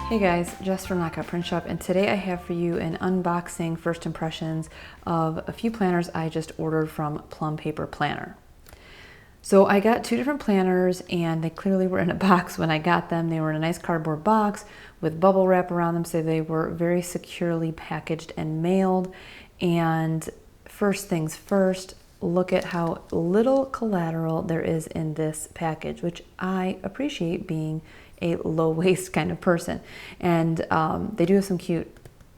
Hey guys, Jess from Knockout Print Shop, and today I have for you an unboxing first impressions of a few planners I just ordered from Plum Paper Planner. So I got two different planners and they clearly were in a box when I got them. They were in a nice cardboard box with bubble wrap around them, so they were very securely packaged and mailed. And first things first, look at how little collateral there is in this package, which I appreciate being a low waste kind of person. And they do have some cute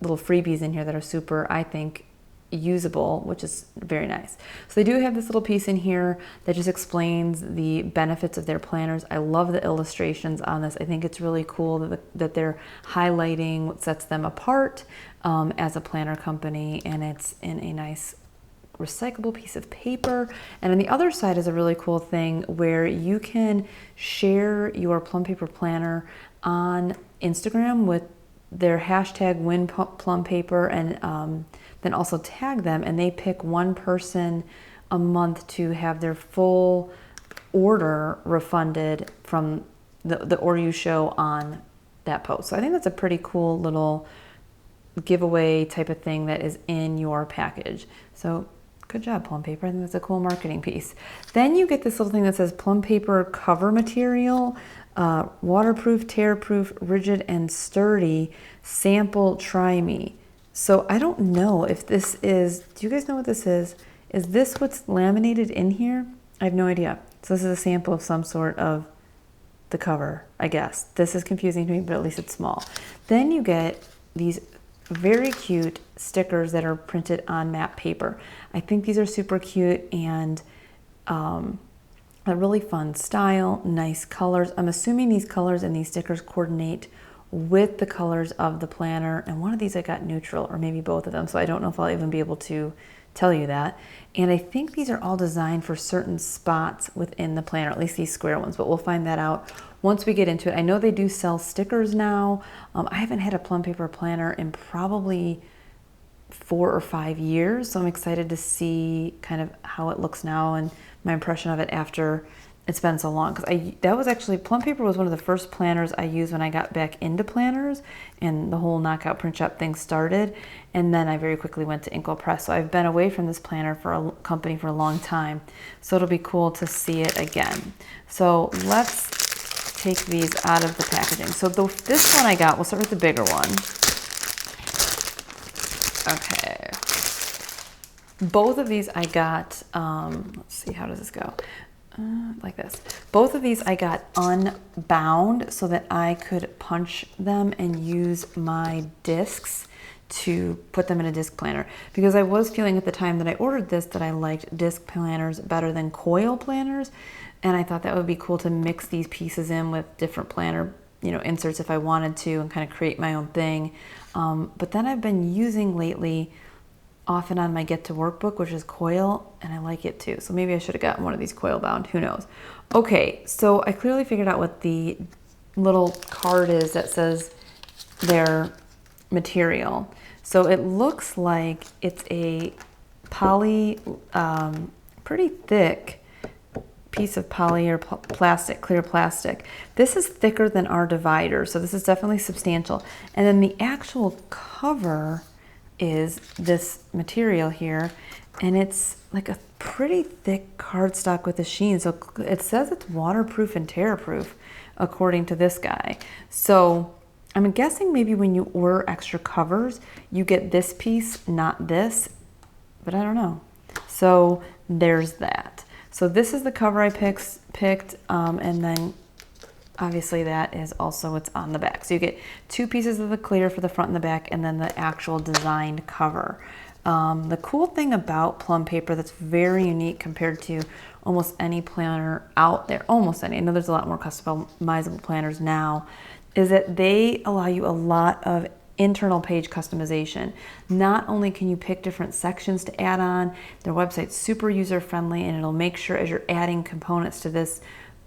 little freebies in here that are super, I think, usable, which is very nice. So they do have this little piece in here that just explains the benefits of their planners. I love the illustrations on this. I think it's really cool that they're highlighting what sets them apart as a planner company, and it's in a nice recyclable piece of paper. And on the other side is a really cool thing where you can share your Plum Paper Planner on Instagram with their hashtag #WinPlumPaper, and then also tag them, and they pick one person a month to have their full order refunded from the order you show on that post. So I think that's a pretty cool little giveaway type of thing that is in your package. So good job, Plum Paper. I think that's a cool marketing piece. Then you get this little thing that says Plum Paper cover material, waterproof, tear-proof, rigid, and sturdy. Sample, try me. So I don't know if this is, do you guys know what this is? Is this what's laminated in here? I have no idea. So this is a sample of some sort of the cover, I guess. This is confusing to me, but at least it's small. Then you get these very cute stickers that are printed on matte paper. I think these are super cute and a really fun style, nice colors. I'm assuming these colors and these stickers coordinate with the colors of the planner, and one of these I got neutral, or maybe both of them, so I don't know if I'll even be able to tell you that. And I think these are all designed for certain spots within the planner, at least these square ones, but we'll find that out once we get into it. I know they do sell stickers now. I haven't had a Plum Paper Planner in probably 4 or 5 years, so I'm excited to see kind of how it looks now and my impression of it after it's been so long. Because that was actually, Plum Paper was one of the first planners I used when I got back into planners and the whole Knockout Print Shop thing started. And then I very quickly went to Inkwell Press. So I've been away from this planner for a company for a long time. So it'll be cool to see it again. So let's take these out of the packaging. So this one I got, we'll start with the bigger one. Okay. Both of these I got, let's see, how does this go? Like this. Both of these I got unbound so that I could punch them and use my discs to put them in a disc planner, because I was feeling at the time that I ordered this that I liked disc planners better than coil planners, and I thought that would be cool to mix these pieces in with different planner, you know, inserts if I wanted to, and kind of create my own thing. But then I've been using lately off and on my Get to Work book, which is coil, and I like it too. So maybe I should have gotten one of these coil bound, who knows. Okay, so I clearly figured out what the little card is that says their material. So it looks like it's a pretty thick piece of poly or plastic, clear plastic. This is thicker than our divider, so this is definitely substantial. And then the actual cover is this material here, and it's like a pretty thick cardstock with a sheen. So it says it's waterproof and tear-proof according to this guy. So I'm guessing maybe when you order extra covers, you get this piece, not this, but I don't know. So there's that. So this is the cover I picked, and then obviously that is also what's on the back. So you get two pieces of the clear for the front and the back, and then the actual designed cover. The cool thing about Plum Paper that's very unique compared to almost any planner out there, almost any, I know there's a lot more customizable planners now, is that they allow you a lot of internal page customization. Not only can you pick different sections to add on, their website's super user-friendly, and it'll make sure as you're adding components to this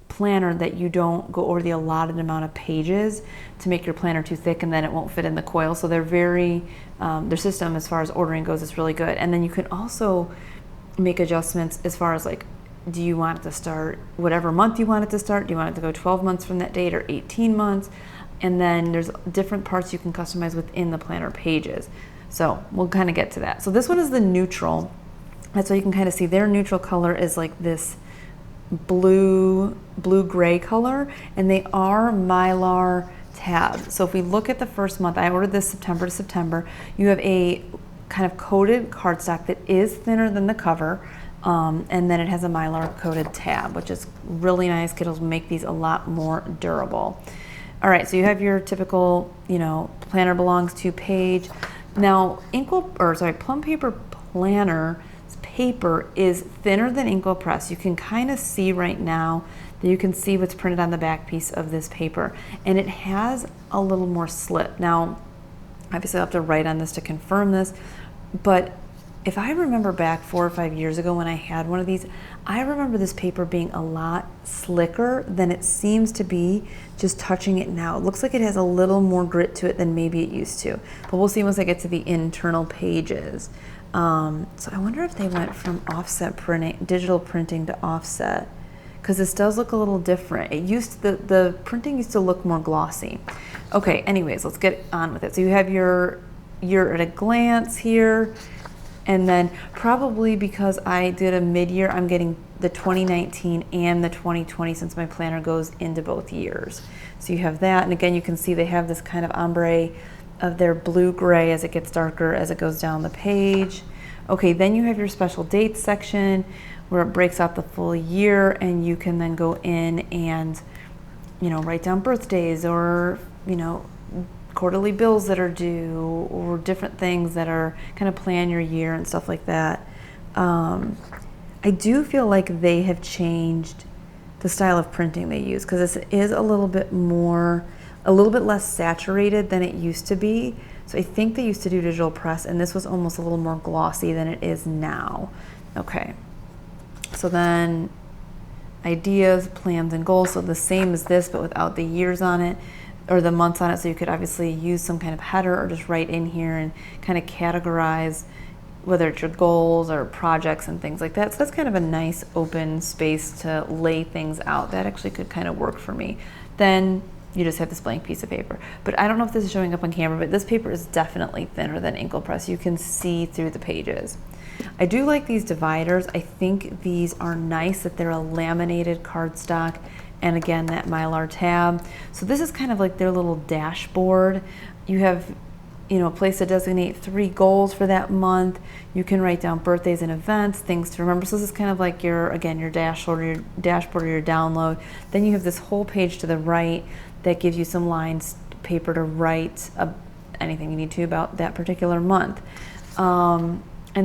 planner that you don't go over the allotted amount of pages to make your planner too thick and then it won't fit in the coil. So they're very, their system as far as ordering goes is really good. And then you can also make adjustments as far as like, do you want it to start whatever month you want it to start? Do you want it to go 12 months from that date or 18 months? and then there's different parts you can customize within the planner pages. So we'll kind of get to that. So this one is the neutral. That's why you can kind of see their neutral color is like this blue-gray color, and they are Mylar tabs. So if we look at the first month, I ordered this September to September, you have a kind of coated cardstock that is thinner than the cover, and then it has a Mylar coated tab, which is really nice. It'll make these a lot more durable. All right, so you have your typical, planner belongs to page. Now, Plum Paper Planner paper is thinner than Inkwell Press. You can kind of see right now that you can see what's printed on the back piece of this paper, and it has a little more slip. Now, obviously I'll have to write on this to confirm this, but if I remember back 4 or 5 years ago when I had one of these, I remember this paper being a lot slicker than it seems to be just touching it now. It looks like it has a little more grit to it than maybe it used to, but we'll see once I get to the internal pages. So I wonder if they went from offset printing, digital printing to offset, because this does look a little different. The printing used to look more glossy. Okay, anyways, let's get on with it. So you have your at a glance here, and then probably because I did a mid-year, I'm getting the 2019 and the 2020 since my planner goes into both years. So you have that, and again, you can see they have this kind of ombre of their blue-gray as it gets darker as it goes down the page. Okay, then you have your special dates section where it breaks out the full year, and you can then go in and, write down birthdays or, quarterly bills that are due or different things that are kind of plan your year and stuff like that. I do feel like they have changed the style of printing they use, because this is a little bit less saturated than it used to be. So I think they used to do digital press, and this was almost a little more glossy than it is now. Okay, so then ideas, plans, and goals. So the same as this, but without the years on it or the months on it. So you could obviously use some kind of header or just write in here and kind of categorize whether it's your goals or projects and things like that. So that's kind of a nice open space to lay things out. That actually could kind of work for me. Then you just have this blank piece of paper. But I don't know if this is showing up on camera, but this paper is definitely thinner than Inkwell Press. You can see through the pages. I do like these dividers. I think these are nice that they're a laminated cardstock, and again, that Mylar tab. So this is kind of like their little dashboard. You have a place to designate 3 goals for that month. You can write down birthdays and events, things to remember. So this is kind of like your dashboard or your download. Then you have this whole page to the right that gives you some lines, paper to write anything you need to about that particular month. And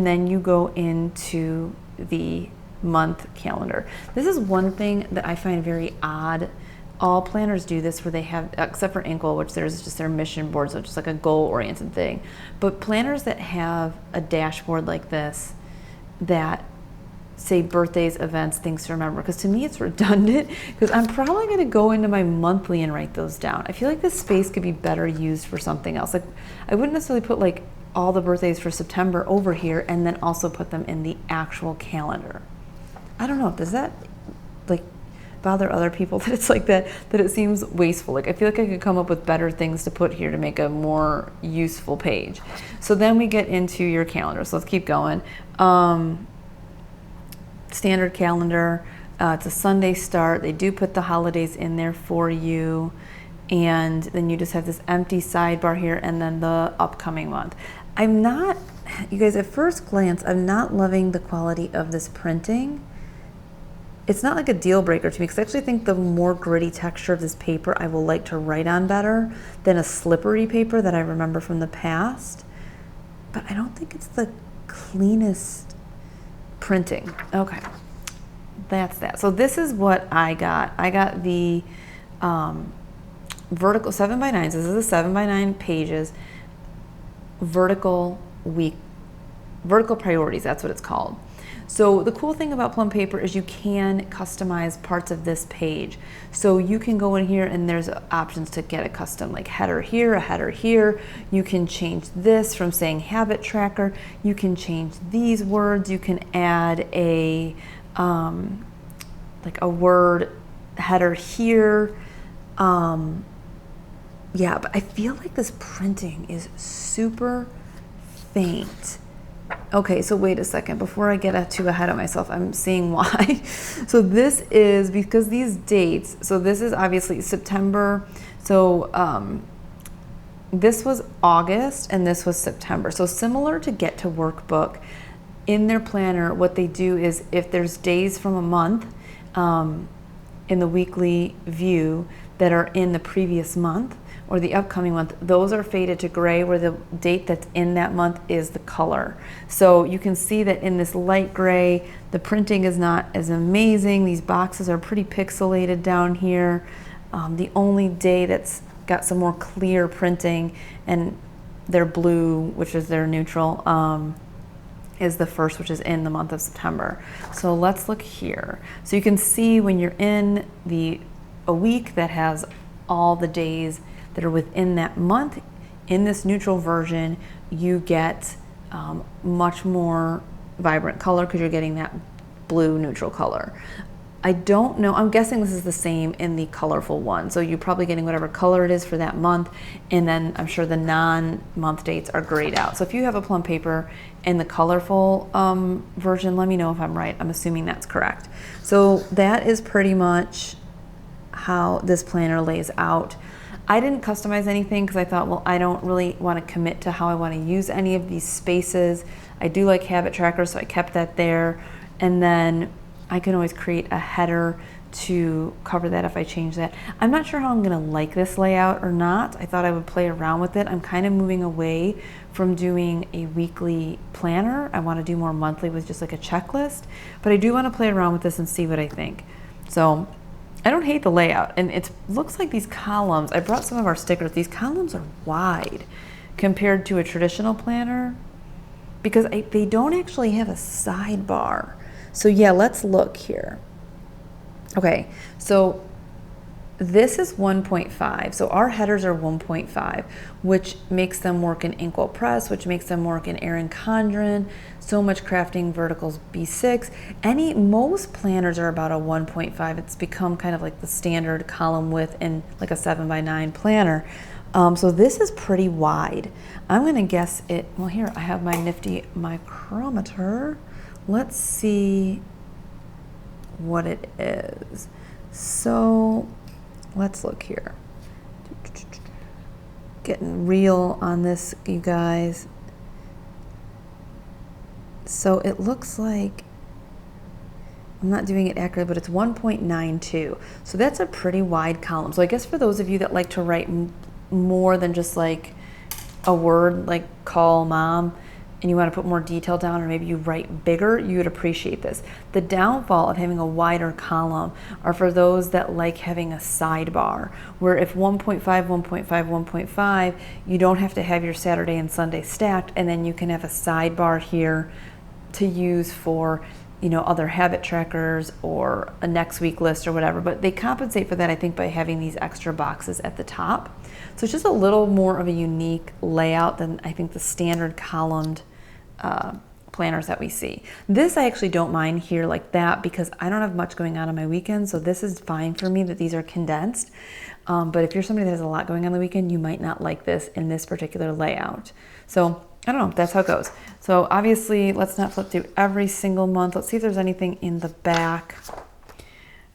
then you go into the month calendar. This is one thing that I find very odd. All planners do this where they have, except for Inkwell, which there's just their mission board, so it's just like a goal-oriented thing. But planners that have a dashboard like this that say birthdays, events, things to remember, because to me it's redundant, because I'm probably going to go into my monthly and write those down. I feel like this space could be better used for something else. Like, I wouldn't necessarily put like all the birthdays for September over here and then also put them in the actual calendar. I don't know, does that like bother other people that it's like that it seems wasteful? Like, I feel like I could come up with better things to put here to make a more useful page. So then we get into your calendar. So let's keep going. Standard calendar, it's a Sunday start. They do put the holidays in there for you, and then you just have this empty sidebar here and then the upcoming month. You guys, at first glance, I'm not loving the quality of this printing. It's not like a deal breaker to me, because I actually think the more gritty texture of this paper I will like to write on better than a slippery paper that I remember from the past. But I don't think it's the cleanest printing. Okay, that's that. So this is what I got. I got the vertical 7x9s. This is a 7x9 pages vertical priorities. That's what it's called. So the cool thing about Plum Paper is you can customize parts of this page. So you can go in here and there's options to get a custom like header here, a header here. You can change this from saying habit tracker. You can change these words. You can add a like a word header here. Yeah, but I feel like this printing is super faint. Okay, so wait a second. Before I get too ahead of myself, I'm seeing why. So this is because these dates, so this is obviously September. So this was August and this was September. So similar to Get to Workbook, in their planner, what they do is if there's days from a month in the weekly view that are in the previous month or the upcoming month, those are faded to gray where the date that's in that month is the color. So you can see that in this light gray, the printing is not as amazing. These boxes are pretty pixelated down here. The only day that's got some more clear printing and their blue, which is their neutral, is the first, which is in the month of September. So let's look here. So you can see when you're in a week that has all the days that are within that month, in this neutral version, you get much more vibrant color because you're getting that blue neutral color. I don't know, I'm guessing this is the same in the colorful one. So you're probably getting whatever color it is for that month, and then I'm sure the non-month dates are grayed out. So if you have a Plum paper in the colorful version, let me know if I'm right. I'm assuming that's correct. So that is pretty much how this planner lays out. I didn't customize anything because I thought, well, I don't really want to commit to how I want to use any of these spaces. I do like habit trackers, so I kept that there. And then I can always create a header to cover that if I change that. I'm not sure how I'm gonna like this layout or not. I thought I would play around with it. I'm kind of moving away from doing a weekly planner. I wanna do more monthly with just like a checklist, but I do wanna play around with this and see what I think. So I don't hate the layout, and it looks like these columns, I brought some of our stickers, these columns are wide compared to a traditional planner because they don't actually have a sidebar. So yeah, let's look here. Okay, so this is 1.5. So our headers are 1.5, which makes them work in Inkwell Press, which makes them work in Erin Condren, So Much Crafting Verticals B6. Most planners are about a 1.5. It's become kind of like the standard column width in like a 7x9 planner. So this is pretty wide. I'm gonna guess it, well here I have my nifty micrometer. Let's see what it is. So let's look here. Getting real on this, you guys. So it looks like, I'm not doing it accurately, but it's 1.92. So that's a pretty wide column. So I guess for those of you that like to write more than just like a word like call mom, and you want to put more detail down, or maybe you write bigger, you would appreciate this. The downfall of having a wider column are for those that like having a sidebar, where if 1.5, 1.5, 1.5, you don't have to have your Saturday and Sunday stacked, and then you can have a sidebar here to use for, you know, other habit trackers or a next week list or whatever. But they compensate for that, I think, by having these extra boxes at the top. So it's just a little more of a unique layout than I think the standard columned planners that we see. This I actually don't mind here like that because I don't have much going on my weekend, so this is fine for me that these are condensed. But if you're somebody that has a lot going on the weekend, you might not like this in this particular layout. So I don't know, that's how it goes. So obviously, let's not flip through every single month. Let's see if there's anything in the back.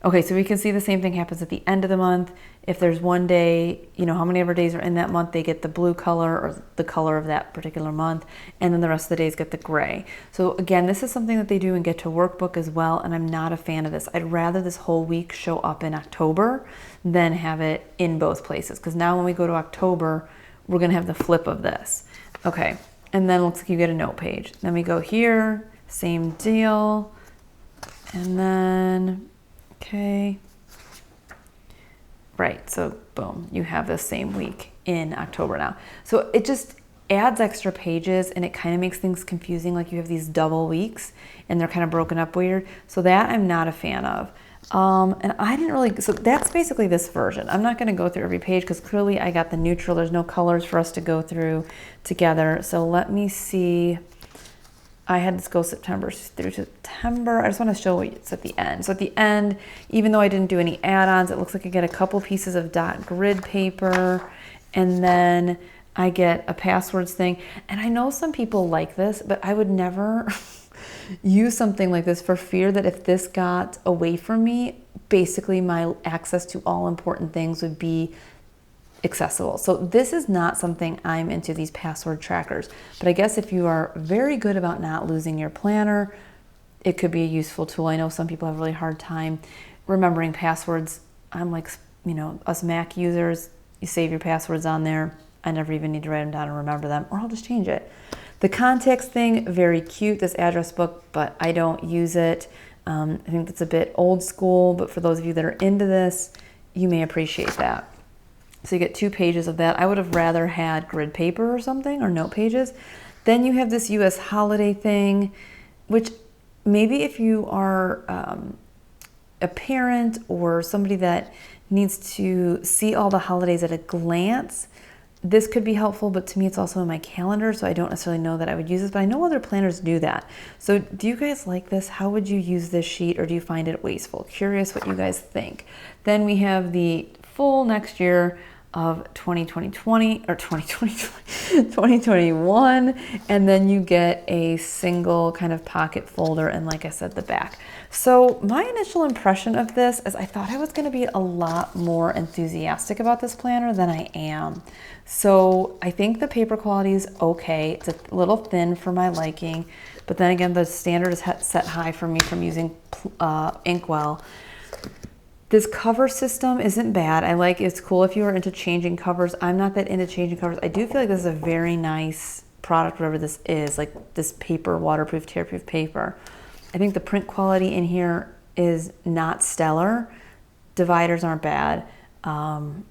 Okay, so we can see the same thing happens at the end of the month. If there's one day, you know, how many ever days are in that month, they get the blue color or the color of that particular month, and then the rest of the days get the gray. So again, this is something that they do in Get to Workbook as well, and I'm not a fan of this. I'd rather this whole week show up in October than have it in both places, because now when we go to October, we're gonna have the flip of this. Okay, and then it looks like you get a note page. Then we go here, same deal, and then, okay. Right, so boom, you have the same week in October now. So it just adds extra pages, and it kind of makes things confusing, like you have these double weeks and they're kind of broken up weird. So that I'm not a fan of. And I didn't really, so that's basically this version. I'm not gonna go through every page because clearly I got the neutral. There's no colors for us to go through together. So let me see. I had this go September through September. I just want to show what's at the end. So at the end, even though I didn't do any add-ons, it looks like I get a couple pieces of dot grid paper, And then I get a passwords thing. And I know some people like this, but I would never use something like this for fear that if this got away from me, basically my access to all important things would be accessible. So this is not something I'm into, these password trackers. But I guess if you are very good about not losing your planner, it could be a useful tool. I know some people have a really hard time remembering passwords. I'm like, you know, us Mac users, you save your passwords on there. I never even need to write them down and remember them, or I'll just change it. The contacts thing, very cute, this address book, but I don't use it. I think that's a bit old school, but for those of you that are into this, you may appreciate that. So you get 2 pages of that. I would have rather had grid paper or something, or note pages. Then you have this US holiday thing, which maybe if you are a parent or somebody that needs to see all the holidays at a glance, this could be helpful, but to me it's also in my calendar, so I don't necessarily know that I would use this, but I know other planners do that. So do you guys like this? How would you use this sheet, or do you find it wasteful? Curious what you guys think. Then we have the full next year of 2020 or 2021, and then you get a single kind of pocket folder, and like I said, the back. So my initial impression of this is I thought I was going to be a lot more enthusiastic about this planner than I am. So I think the paper quality is okay. It's a little thin for my liking, but then again, the standard is set high for me from using Inkwell. This cover system isn't bad. I like it's cool if you are into changing covers. I'm not that into changing covers. I do feel like this is a very nice product, whatever this is, like this paper, waterproof, tear-proof paper. I think the print quality in here is not stellar. Dividers aren't bad. I'm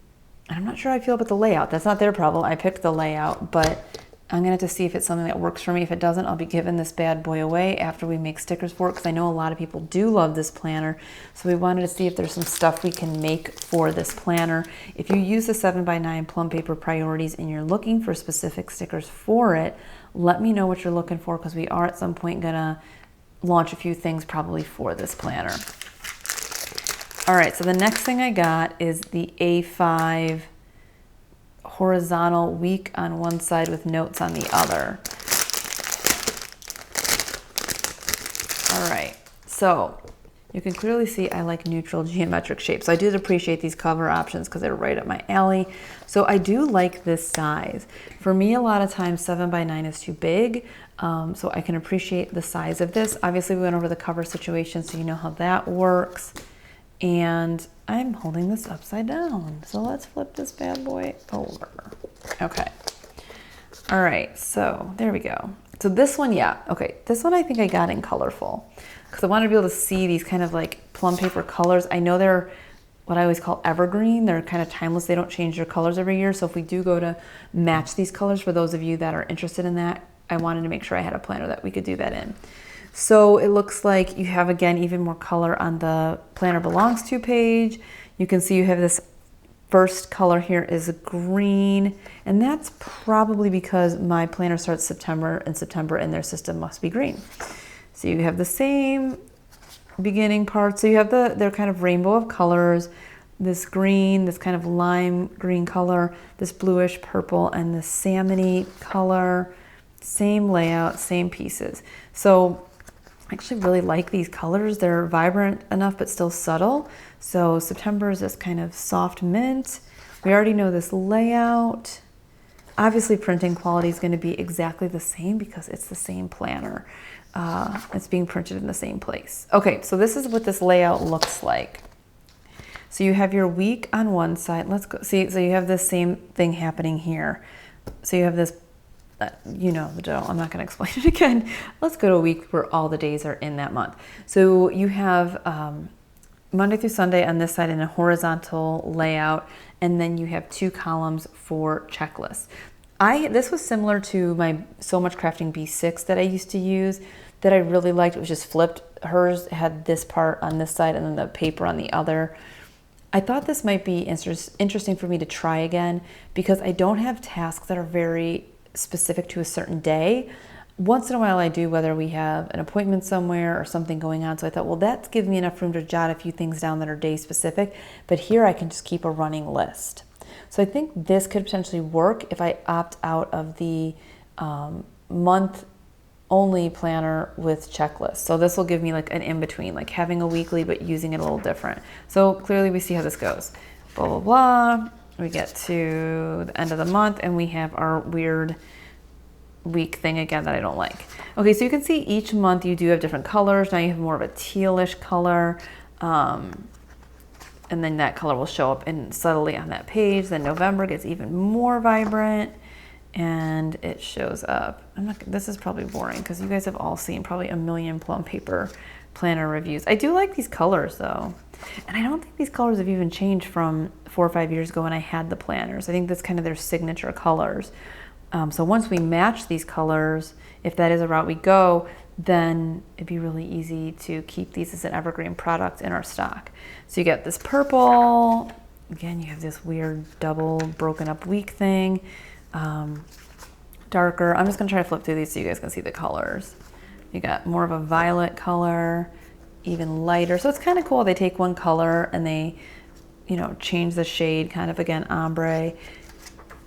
not sure how I feel about the layout. That's not their problem. I picked the layout, but I'm gonna have to see if it's something that works for me. If it doesn't, I'll be giving this bad boy away after we make stickers for it, because I know a lot of people do love this planner. So we wanted to see if there's some stuff we can make for this planner. If you use the 7x9 Plum Paper Priorities and you're looking for specific stickers for it, let me know what you're looking for, because we are at some point gonna launch a few things probably for this planner. All right, so the next thing I got is the A5 horizontal week on one side with notes on the other. All right, so you can clearly see I like neutral geometric shapes. So I did appreciate these cover options because they're right up my alley. So I do like this size. For me, a lot of times 7x9 is too big, so I can appreciate the size of this. Obviously, we went over the cover situation, so you know how that works. And I'm holding this upside down. So let's flip this bad boy over. Okay. All right, so there we go. So this one, yeah, okay. This one I think I got in colorful because I wanted to be able to see these kind of like plum paper colors. I know they're what I always call evergreen. They're kind of timeless. They don't change their colors every year. So if we do go to match these colors, for those of you that are interested in that, I wanted to make sure I had a planner that we could do that in. So it looks like you have, again, even more color on the Planner Belongs To page. You can see you have this first color here is green, and that's probably because my planner starts September, and their system must be green. So you have the same beginning part. So you have their kind of rainbow of colors, this green, this kind of lime green color, this bluish purple, and this salmony color. Same layout, same pieces. So I actually really like these colors. They're vibrant enough but still subtle. So September is this kind of soft mint. We already know this layout. Obviously printing quality is going to be exactly the same because it's the same planner. It's being printed in the same place. Okay, so this is what this layout looks like. So you have your week on one side. Let's go see. So you have the same thing happening here. So you have this, you know the drill. I'm not going to explain it again. Let's go to a week where all the days are in that month. So you have Monday through Sunday on this side in a horizontal layout, and then you have 2 columns for checklists. This was similar to my So Much Crafting B6 that I used to use that I really liked. It was just flipped. Hers had this part on this side and then the paper on the other. I thought this might be interesting for me to try again because I don't have tasks that are very specific to a certain day. Once in a while I do, whether we have an appointment somewhere or something going on. So I thought, well, that's given me enough room to jot a few things down that are day specific, but here I can just keep a running list. So I think this could potentially work if I opt out of the month only planner with checklists. So this will give me like an in-between, like having a weekly but using it a little different. So clearly we see how this goes. Blah, blah, blah. We get to the end of the month and we have our weird week thing again that I don't like. Okay, so you can see each month you do have different colors. Now you have more of a tealish color. And then that color will show up subtly on that page. Then November gets even more vibrant. And it shows up. This is probably boring because you guys have all seen probably a million Plum Paper Planner reviews. I do like these colors though. And I don't think these colors have even changed from 4 or 5 years ago when I had the planners. I think that's kind of their signature colors. So once we match these colors, if that is a route we go, then it'd be really easy to keep these as an evergreen product in our stock. So you get this purple. Again, you have this weird double broken up week thing. Darker. I'm just gonna try to flip through these so you guys can see the colors. You got more of a violet color, even lighter. So it's kind of cool. They take one color and they, you know, change the shade, kind of again, ombre.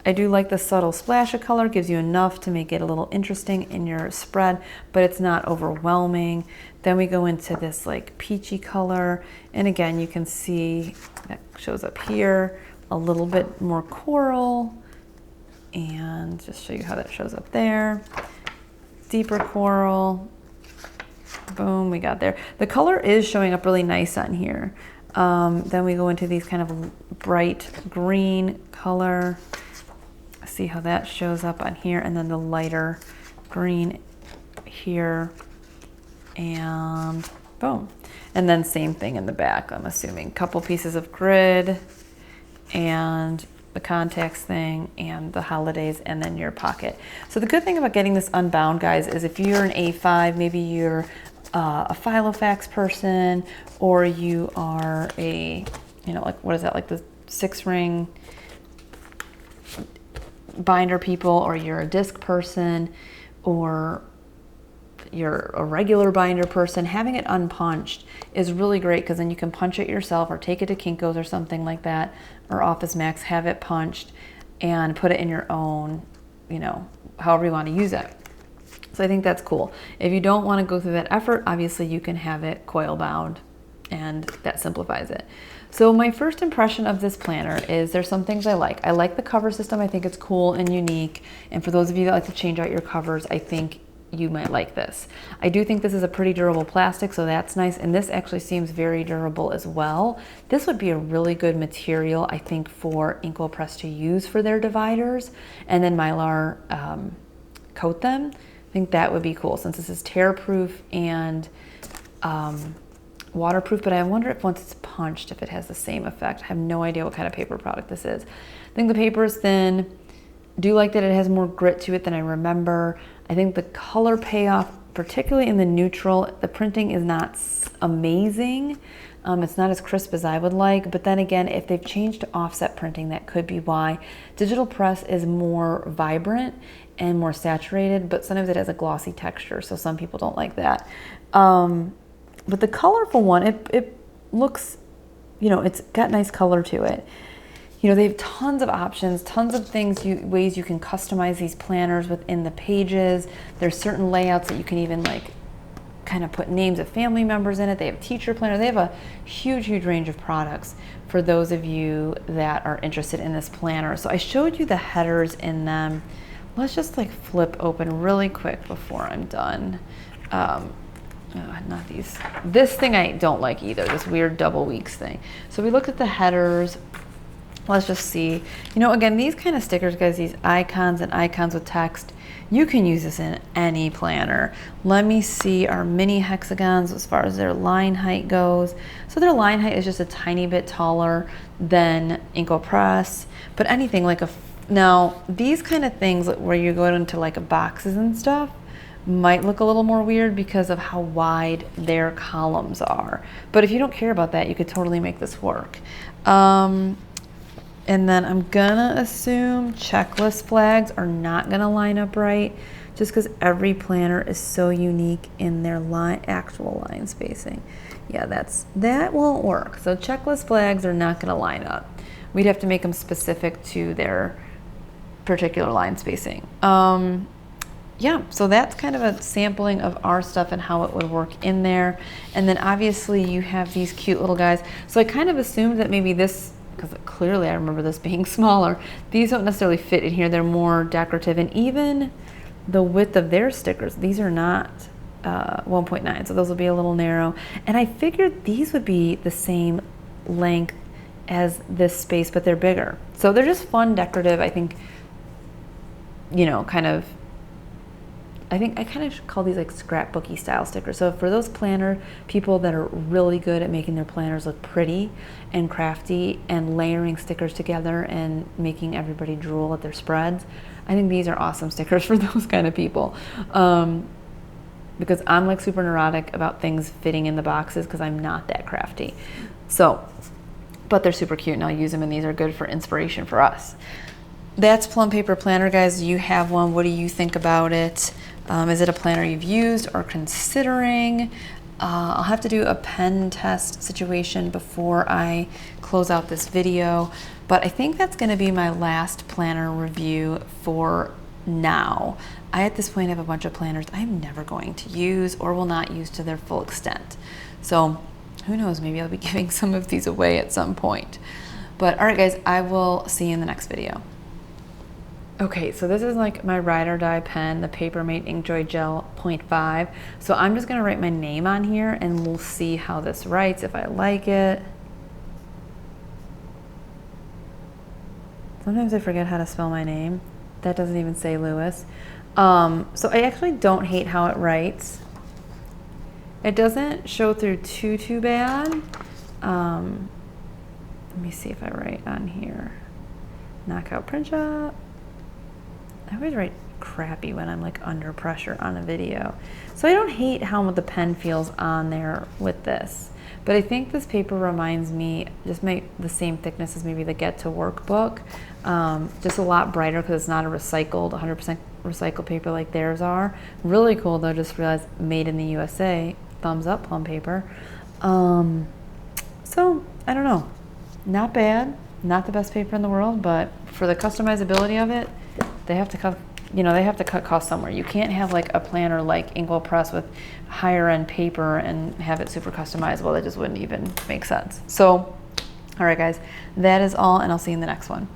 I do like the subtle splash of color, gives you enough to make it a little interesting in your spread, but it's not overwhelming. Then we go into this like peachy color. And again, you can see that shows up here, a little bit more coral. And just show you how that shows up there. Deeper coral. Boom, we got there. The color is showing up really nice on here. Then we go into these kind of bright green color. See how that shows up on here. And then the lighter green here. And boom. And then same thing in the back, I'm assuming. Couple pieces of grid and the contacts thing and the holidays and then your pocket. So the good thing about getting this unbound, guys, is if you're an A5, maybe you're a Filofax person, or you are a, you know, like what is that, like the 6-ring binder people, or you're a disc person, or you're a regular binder person, having it unpunched is really great because then you can punch it yourself or take it to Kinko's or something like that, or Office Max, have it punched and put it in your own, you know, however you want to use it. So I think that's cool. If you don't want to go through that effort, obviously you can have it coil bound and that simplifies it. So my first impression of this planner is there's some things I like. I like the cover system. I think it's cool and unique. And for those of you that like to change out your covers, I think you might like this. I do think this is a pretty durable plastic, so that's nice. And this actually seems very durable as well. This would be a really good material, I think, for Inkwell Press to use for their dividers and then Mylar coat them. I think that would be cool since this is tear-proof and waterproof, but I wonder if once it's punched, if it has the same effect. I have no idea what kind of paper product this is. I think the paper is thin. Do like that it has more grit to it than I remember. I think the color payoff, particularly in the neutral, the printing is not amazing. It's not as crisp as I would like, but then again, if they've changed to offset printing, that could be why. Digital press is more vibrant and more saturated, but sometimes it has a glossy texture, so some people don't like that. But the colorful one, it looks, you know, it's got nice color to it. You know, they have tons of options, tons of ways you can customize these planners within the pages. There's certain layouts that you can even like kind of put names of family members in it. They have teacher planner. They have a huge, huge range of products for those of you that are interested in this planner. So I showed you the headers in them. Let's just like flip open really quick before I'm done. Not these. This thing I don't like either, this weird double weeks thing. So we looked at the headers. Let's just see. You know, again, these kind of stickers, guys, these icons and icons with text, you can use this in any planner. Let me see our mini hexagons as far as their line height goes. So their line height is just a tiny bit taller than Inkwell Press, but anything like now these kind of things where you go into like boxes and stuff might look a little more weird because of how wide their columns are. But if you don't care about that, you could totally make this work. And then I'm gonna assume checklist flags are not gonna line up right just because every planner is so unique in their actual line spacing. Yeah, that won't work. So checklist flags are not going to line up. We'd have to make them specific to their particular line spacing. Yeah, so that's kind of a sampling of our stuff and how it would work in there. And then obviously you have these cute little guys. So I kind of assumed that maybe this, because clearly I remember this being smaller, these don't necessarily fit in here. They're more decorative, and even the width of their stickers, these are not 1.9, so those will be a little narrow. And I figured these would be the same length as this space, but they're bigger. So they're just fun, decorative, I think, you know, kind of, I think I kind of should call these like scrapbooky style stickers. So for those planner people that are really good at making their planners look pretty and crafty and layering stickers together and making everybody drool at their spreads, I think these are awesome stickers for those kind of people. Because I'm like super neurotic about things fitting in the boxes because I'm not that crafty. So, but they're super cute and I'll use them, and these are good for inspiration for us. That's Plum Paper Planner, guys. You have one. What do you think about it? Is it a planner you've used or considering? I'll have to do a pen test situation before I close out this video, but I think that's going to be my last planner review for now. I at this point have a bunch of planners I'm never going to use or will not use to their full extent. So who knows, maybe I'll be giving some of these away at some point. But all right, guys, I will see you in the next video. Okay, so this is like my ride or die pen, the Papermate Inkjoy Gel 0.5. So I'm just gonna write my name on here and we'll see how this writes, if I like it. Sometimes I forget how to spell my name. That doesn't even say Lewis. So I actually don't hate how it writes. It doesn't show through too bad. Let me see if I write on here. Knockout print shop. I always write crappy when I'm like under pressure on a video. So I don't hate how the pen feels on there with this. But I think this paper reminds me, just the same thickness as maybe the Get to Work book. Just a lot brighter because it's not a recycled, 100% recycled paper like theirs are. Really cool though, just realized made in the USA. Thumbs up, Plum Paper. So, I don't know. Not bad. Not the best paper in the world, but for the customizability of it, they have to cut, you know, they have to cut costs somewhere. You can't have like a planner like Inkwell Press with higher end paper and have it super customizable. That just wouldn't even make sense. So, all right guys, that is all, and I'll see you in the next one.